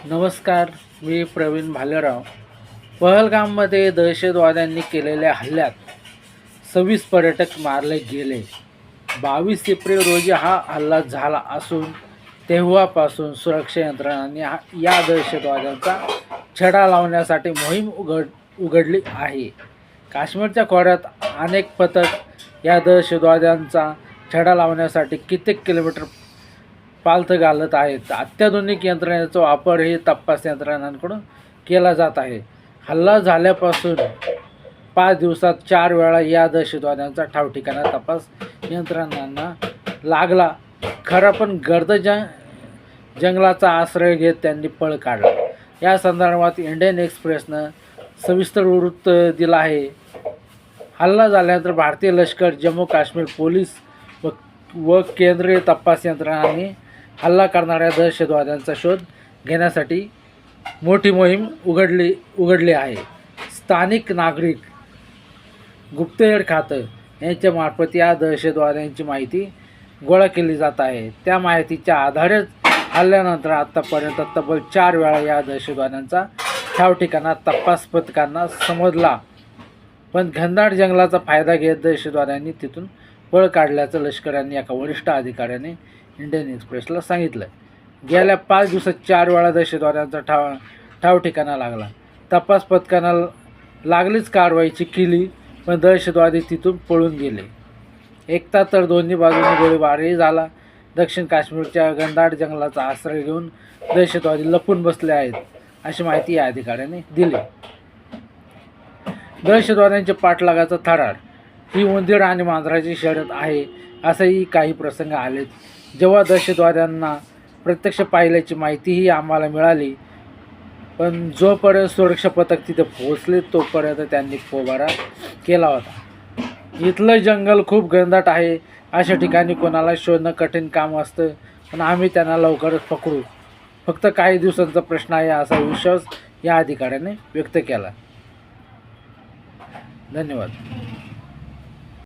नमस्कार, मी प्रवीण भालेराव. पहलगाममध्ये दहशतवाद्यांनी केलेल्या हल्ल्यात 26 पर्यटक मारले गेले. 22 एप्रिल रोजी हा हल्ला झाला असून तेव्हापासून सुरक्षा यंत्रणांनी या दहशतवाद्यांचा छडा लावण्यासाठी मोहीम उघडली आहे. काश्मीरच्या खोऱ्यात अनेक पथक या दहशतवाद्यांचा छडा लावण्यासाठी कित्येक किलोमीटर पालथं घालत आहेत. अत्याधुनिक यंत्रणेचा वापर हे तपास यंत्रणांकडून केला जात आहे. हल्ला झाल्यापासून 5 दिवसात 4 वेळा या दहशतवाद्यांचा ठावठिकाणा तपास यंत्रणांना लागला खरा, पण गर्द जंगलाचा आश्रय घेत त्यांनी पळ काढला. या संदर्भात इंडियन एक्सप्रेसनं सविस्तर वृत्त दिलं आहे. हल्ला झाल्यानंतर भारतीय लष्कर, जम्मू काश्मीर पोलीस व केंद्रीय तपास यंत्रणांनी हल्ला करणाऱ्या दहशतवाद्यांचा शोध घेण्यासाठी मोठी मोहीम उघडली आहे. स्थानिक नागरिक, गुप्तहेर खातं यांच्यामार्फत या दहशतवाद्यांची माहिती गोळा केली जात आहे. त्या माहितीच्या आधारेच हल्ल्यानंतर आत्तापर्यंत तब्बल 4 वेळा या दहशतवाद्यांचा ठावठिकाणा तपास पथकांना समजला, पण घनदाट जंगलाचा फायदा घेत दहशतवाद्यांनी तिथून पळ काढल्याचं लष्कराने एका वरिष्ठ अधिकाऱ्याने इंडियन एक्सप्रेसला सांगितलं. गेल्या 5 दिवसात 4 वेळा दहशतवाद्यांचा ठावठिकाणा लागला. तपास पथकांना लागलीच कारवाईची केली, पण दहशतवादी तिथून पळून गेले. एकता तर दोन्ही बाजूंनी गोळीबारही झाला. दक्षिण काश्मीरच्या घनदाट जंगलाचा आश्रय घेऊन दहशतवादी लपून बसले आहेत, अशी माहिती या अधिकाऱ्याने दिली. दहशतवाद्यांच्या पाठलागाचा थरार ही उंदीर आणि मांजराची शर्यत आहे, असंही काही प्रसंग आलेत. जेव्हा दहशतवाद्यांना प्रत्यक्ष पाहिल्याची माहितीही आम्हाला मिळाली, पण जोपर्यंत सुरक्षा पथक तिथे पोहोचले तोपर्यंत त्यांनी पोबारा केला होता. इथलं जंगल खूप घनदाट आहे. अशा ठिकाणी कोणाला शोधणं कठीण काम असतं, पण आम्ही त्यांना लवकरच पकडू. फक्त काही दिवसांचा प्रश्न आहे, असा विश्वास या अधिकाऱ्याने व्यक्त केला. धन्यवाद.